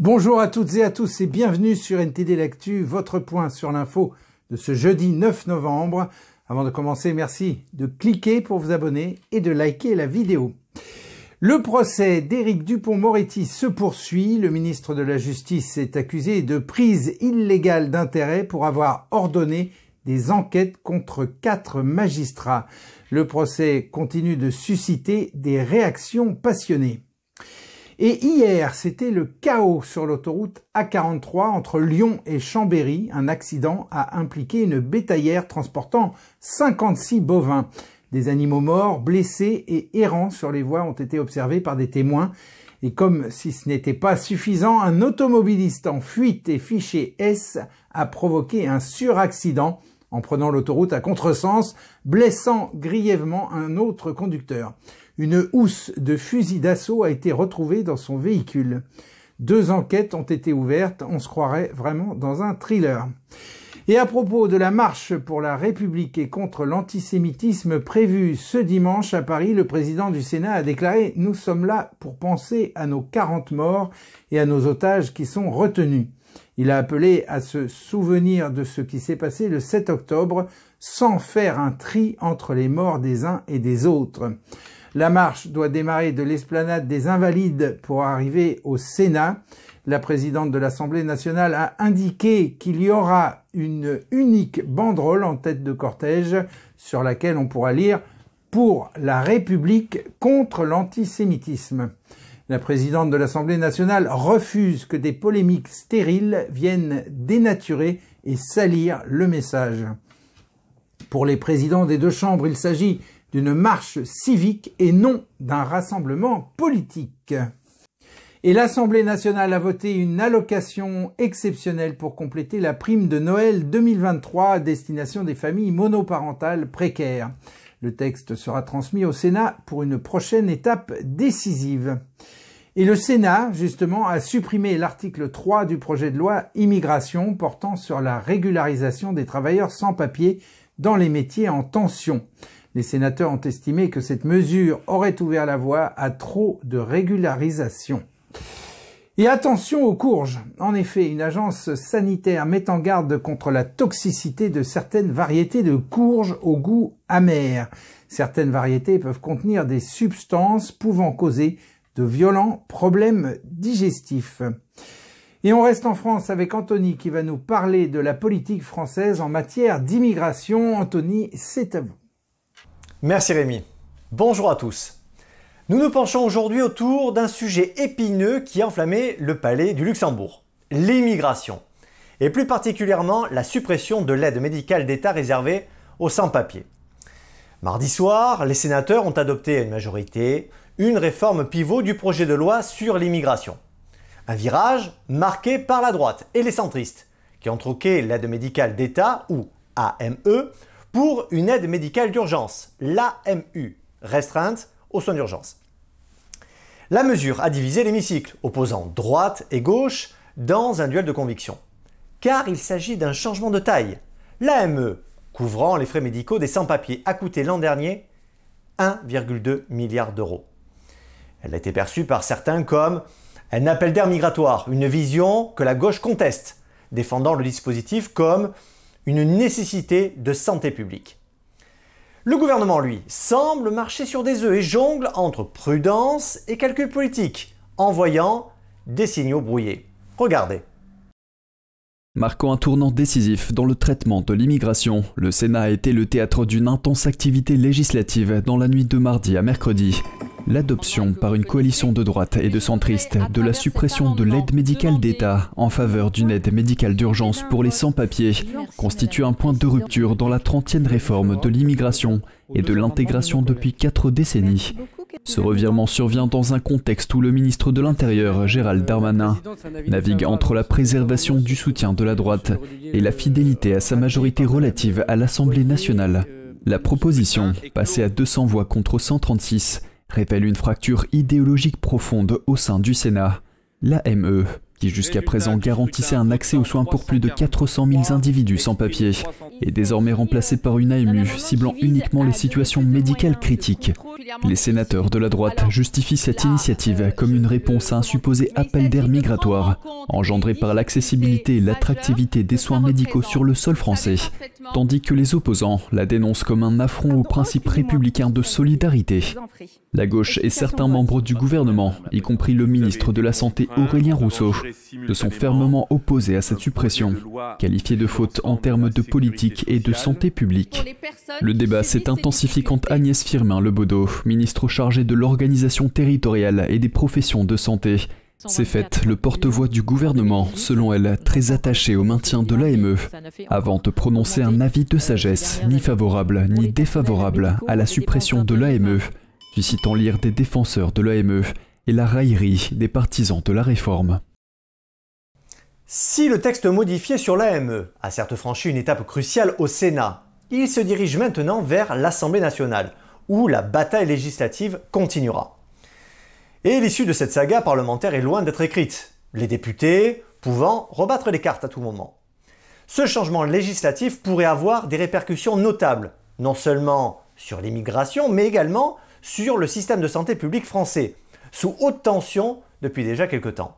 Bonjour à toutes et à tous et bienvenue sur NTD L'Actu, votre point sur l'info de ce jeudi 9 novembre. Avant de commencer, merci de cliquer pour vous abonner et de liker la vidéo. Le procès d'Éric Dupond-Moretti se poursuit. Le ministre de la Justice est accusé de prise illégale d'intérêt pour avoir ordonné des enquêtes contre 4 magistrats. Le procès continue de susciter des réactions passionnées. Et hier, c'était le chaos sur l'autoroute A43 entre Lyon et Chambéry. Un accident a impliqué une bétaillère transportant 56 bovins. Des animaux morts, blessés et errants sur les voies ont été observés par des témoins. Et comme si ce n'était pas suffisant, un automobiliste en fuite et fiché S a provoqué un suraccident en prenant l'autoroute à contresens, blessant grièvement un autre conducteur. Une housse de fusil d'assaut a été retrouvée dans son véhicule. 2 enquêtes ont été ouvertes, on se croirait vraiment dans un thriller. Et à propos de la marche pour la République et contre l'antisémitisme prévue ce dimanche à Paris, le président du Sénat a déclaré « Nous sommes là pour penser à nos 40 morts et à nos otages qui sont retenus ». Il a appelé à se souvenir de ce qui s'est passé le 7 octobre sans faire un tri entre les morts des uns et des autres. La marche doit démarrer de l'esplanade des Invalides pour arriver au Sénat. La présidente de l'Assemblée nationale a indiqué qu'il y aura une unique banderole en tête de cortège sur laquelle on pourra lire « Pour la République contre l'antisémitisme ». La présidente de l'Assemblée nationale refuse que des polémiques stériles viennent dénaturer et salir le message. Pour les présidents des 2 chambres, il s'agit d'une marche civique et non d'un rassemblement politique. Et l'Assemblée nationale a voté une allocation exceptionnelle pour compléter la prime de Noël 2023 à destination des familles monoparentales précaires. Le texte sera transmis au Sénat pour une prochaine étape décisive. Et le Sénat, justement, a supprimé l'article 3 du projet de loi immigration portant sur la régularisation des travailleurs sans papier dans les métiers en tension. Les sénateurs ont estimé que cette mesure aurait ouvert la voie à trop de régularisation. Et attention aux courges. En effet, une agence sanitaire met en garde contre la toxicité de certaines variétés de courges au goût amer. Certaines variétés peuvent contenir des substances pouvant causer de violents problèmes digestifs. Et on reste en France avec Anthony qui va nous parler de la politique française en matière d'immigration. Anthony, c'est à vous. Merci Rémi. Bonjour à tous. Nous nous penchons aujourd'hui autour d'un sujet épineux qui a enflammé le palais du Luxembourg, l'immigration, et plus particulièrement la suppression de l'aide médicale d'État réservée aux sans-papiers. Mardi soir, les sénateurs ont adopté à une majorité une réforme pivot du projet de loi sur l'immigration. Un virage marqué par la droite et les centristes, qui ont troqué l'aide médicale d'État, ou AME, pour une aide médicale d'urgence, l'AMU, restreinte aux soins d'urgence. La mesure a divisé l'hémicycle, opposant droite et gauche dans un duel de conviction. Car il s'agit d'un changement de taille. L'AME, couvrant les frais médicaux des sans-papiers, a coûté l'an dernier 1,2 milliard d'euros. Elle a été perçue par certains comme un appel d'air migratoire, une vision que la gauche conteste, défendant le dispositif comme une nécessité de santé publique. Le gouvernement, lui, semble marcher sur des œufs et jongle entre prudence et calcul politique, envoyant des signaux brouillés. Regardez. Marquant un tournant décisif dans le traitement de l'immigration, le Sénat a été le théâtre d'une intense activité législative dans la nuit de mardi à mercredi. L'adoption par une coalition de droite et de centristes de la suppression de l'aide médicale d'État en faveur d'une aide médicale d'urgence pour les sans-papiers constitue un point de rupture dans la 30e réforme de l'immigration et de l'intégration depuis 4 décennies. Ce revirement survient dans un contexte où le ministre de l'Intérieur, Gérald Darmanin, navigue entre la préservation du soutien de la droite et la fidélité à sa majorité relative à l'Assemblée nationale. La proposition, passée à 200 voix contre 136, révèle une fracture idéologique profonde au sein du Sénat. L'AME, qui jusqu'à présent garantissait un accès aux soins pour plus de 400 000 individus sans papier, est désormais remplacé par une AMU ciblant uniquement les situations médicales critiques. Les sénateurs de la droite justifient cette initiative comme une réponse à un supposé appel d'air migratoire, engendré par l'accessibilité et l'attractivité des soins médicaux sur le sol français, tandis que les opposants la dénoncent comme un affront aux principes républicains de solidarité. La gauche et certains membres du gouvernement, y compris le ministre de la Santé Aurélien Rousseau, se sont fermement opposés à cette suppression, qualifiée de faute en termes de politique et de santé publique. Le débat s'est intensifié quand Agnès Firmin-Lebaudot, ministre chargée de l'organisation territoriale et des professions de santé, s'est faite le porte-voix du gouvernement, selon elle très attachée au maintien de l'AME, avant de prononcer un avis de sagesse, ni favorable ni défavorable à la suppression de l'AME, suscitant l'ire des défenseurs de l'AME et la raillerie des partisans de la réforme. Si le texte modifié sur l'AME a certes franchi une étape cruciale au Sénat, il se dirige maintenant vers l'Assemblée nationale, où la bataille législative continuera. Et l'issue de cette saga parlementaire est loin d'être écrite, les députés pouvant rebattre les cartes à tout moment. Ce changement législatif pourrait avoir des répercussions notables, non seulement sur l'immigration, mais également sur le système de santé publique français, sous haute tension depuis déjà quelque temps.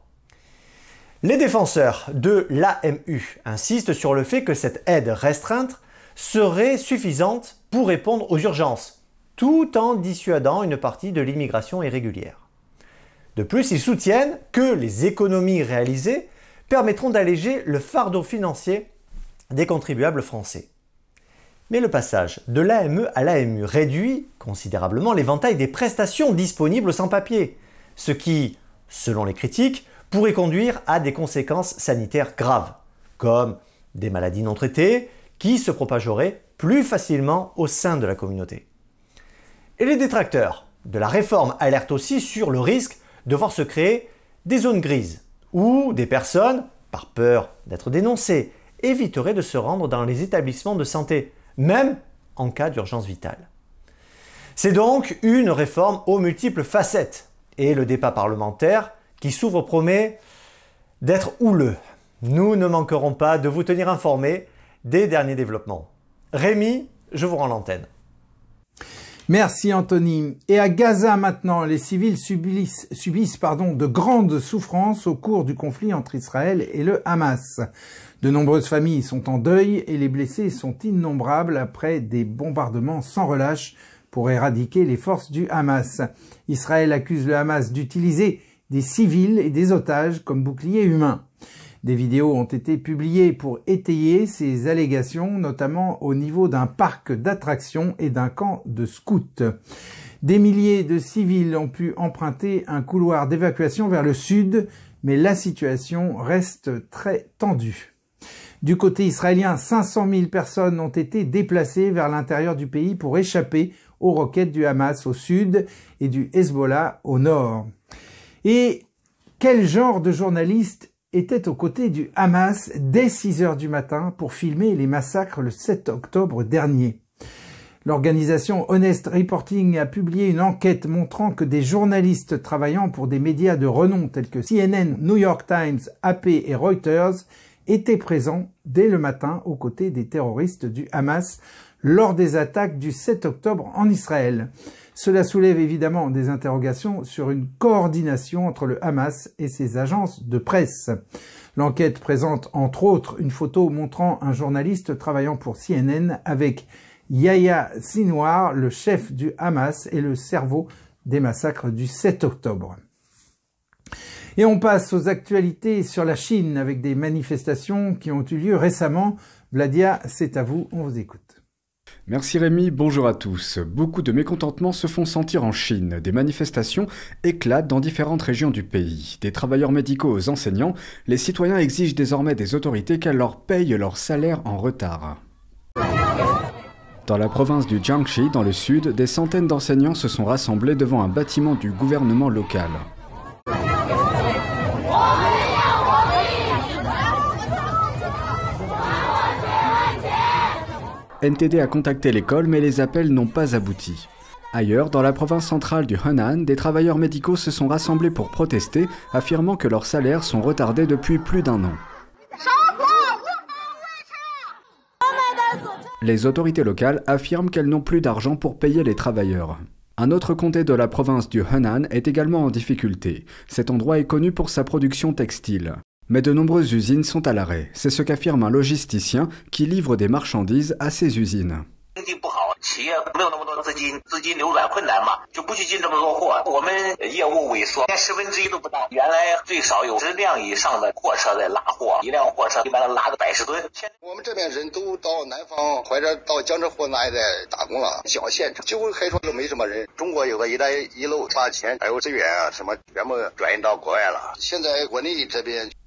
Les défenseurs de l'AMU insistent sur le fait que cette aide restreinte serait suffisante pour répondre aux urgences, tout en dissuadant une partie de l'immigration irrégulière. De plus, ils soutiennent que les économies réalisées permettront d'alléger le fardeau financier des contribuables français. Mais le passage de l'AME à l'AMU réduit considérablement l'éventail des prestations disponibles aux sans-papiers, ce qui, selon les critiques, pourrait conduire à des conséquences sanitaires graves, comme des maladies non traitées qui se propageraient plus facilement au sein de la communauté. Et les détracteurs de la réforme alertent aussi sur le risque de voir se créer des zones grises, où des personnes, par peur d'être dénoncées, éviteraient de se rendre dans les établissements de santé, même en cas d'urgence vitale. C'est donc une réforme aux multiples facettes, et le débat parlementaire qui s'ouvre promet d'être houleux. Nous ne manquerons pas de vous tenir informés des derniers développements. Rémi, je vous rends l'antenne. Merci Anthony. Et à Gaza maintenant, les civils subissent de grandes souffrances au cours du conflit entre Israël et le Hamas. De nombreuses familles sont en deuil et les blessés sont innombrables après des bombardements sans relâche pour éradiquer les forces du Hamas. Israël accuse le Hamas d'utiliser des civils et des otages comme boucliers humains. Des vidéos ont été publiées pour étayer ces allégations, notamment au niveau d'un parc d'attractions et d'un camp de scouts. Des milliers de civils ont pu emprunter un couloir d'évacuation vers le sud, mais la situation reste très tendue. Du côté israélien, 500 000 personnes ont été déplacées vers l'intérieur du pays pour échapper aux roquettes du Hamas au sud et du Hezbollah au nord. Et quel genre de journaliste était aux côtés du Hamas dès 6 heures du matin pour filmer les massacres le 7 octobre dernier? L'organisation Honest Reporting a publié une enquête montrant que des journalistes travaillant pour des médias de renom tels que CNN, New York Times, AP et Reuters étaient présents dès le matin aux côtés des terroristes du Hamas lors des attaques du 7 octobre en Israël. Cela soulève évidemment des interrogations sur une coordination entre le Hamas et ses agences de presse. L'enquête présente entre autres une photo montrant un journaliste travaillant pour CNN avec Yahya Sinwar, le chef du Hamas et le cerveau des massacres du 7 octobre. Et on passe aux actualités sur la Chine avec des manifestations qui ont eu lieu récemment. Vladia, c'est à vous, on vous écoute. Merci Rémi, bonjour à tous. Beaucoup de mécontentements se font sentir en Chine. Des manifestations éclatent dans différentes régions du pays. Des travailleurs médicaux aux enseignants, les citoyens exigent désormais des autorités qu'elles leur payent leur salaire en retard. Dans la province du Jiangxi, dans le sud, des centaines d'enseignants se sont rassemblés devant un bâtiment du gouvernement local. NTD a contacté l'école, mais les appels n'ont pas abouti. Ailleurs, dans la province centrale du Henan, des travailleurs médicaux se sont rassemblés pour protester, affirmant que leurs salaires sont retardés depuis plus d'1 an. Les autorités locales affirment qu'elles n'ont plus d'argent pour payer les travailleurs. Un autre comté de la province du Henan est également en difficulté. Cet endroit est connu pour sa production textile. Mais de nombreuses usines sont à l'arrêt. C'est ce qu'affirme un logisticien qui livre des marchandises à ces usines.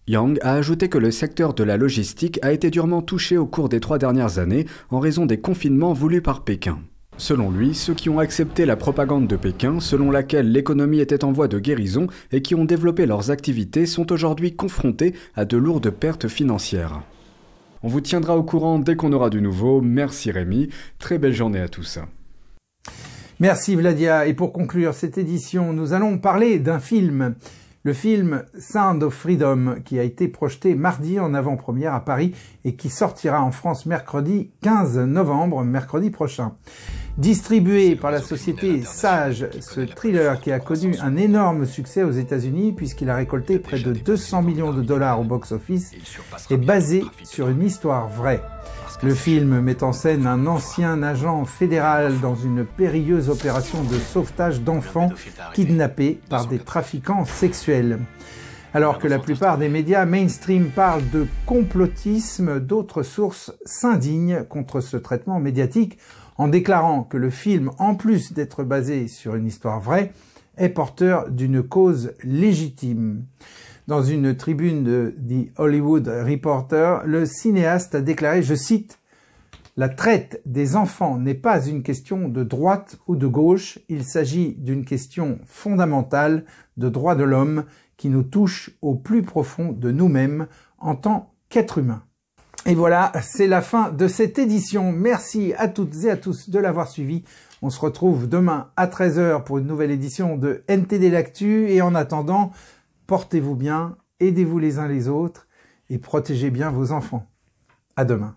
Yang a ajouté que le secteur de la logistique a été durement touché au cours des 3 dernières années en raison des confinements voulus par Pékin. Selon lui, ceux qui ont accepté la propagande de Pékin, selon laquelle l'économie était en voie de guérison et qui ont développé leurs activités, sont aujourd'hui confrontés à de lourdes pertes financières. On vous tiendra au courant dès qu'on aura du nouveau. Merci Rémi, très belle journée à tous. Merci Vladia. Et pour conclure cette édition, nous allons parler d'un film. Le film Sound of Freedom, qui a été projeté mardi en avant-première à Paris et qui sortira en France mercredi 15 novembre, mercredi prochain. Distribué par la société Sage, ce thriller qui a connu un énorme succès aux États-Unis puisqu'il a récolté près de 200 millions de dollars au box-office, est basé sur une histoire vraie. Le film met en scène un ancien agent fédéral dans une périlleuse opération de sauvetage d'enfants kidnappés par des trafiquants sexuels. Alors que la plupart des médias mainstream parlent de complotisme, d'autres sources s'indignent contre ce traitement médiatique en déclarant que le film, en plus d'être basé sur une histoire vraie, est porteur d'une cause légitime. Dans une tribune de The Hollywood Reporter, le cinéaste a déclaré, je cite, « La traite des enfants n'est pas une question de droite ou de gauche, il s'agit d'une question fondamentale de droits de l'homme qui nous touche au plus profond de nous-mêmes en tant qu'êtres humains. » Et voilà, c'est la fin de cette édition. Merci à toutes et à tous de l'avoir suivi. On se retrouve demain à 13 h pour une nouvelle édition de NTD L'Actu. Et en attendant, portez-vous bien, aidez-vous les uns les autres et protégez bien vos enfants. À demain.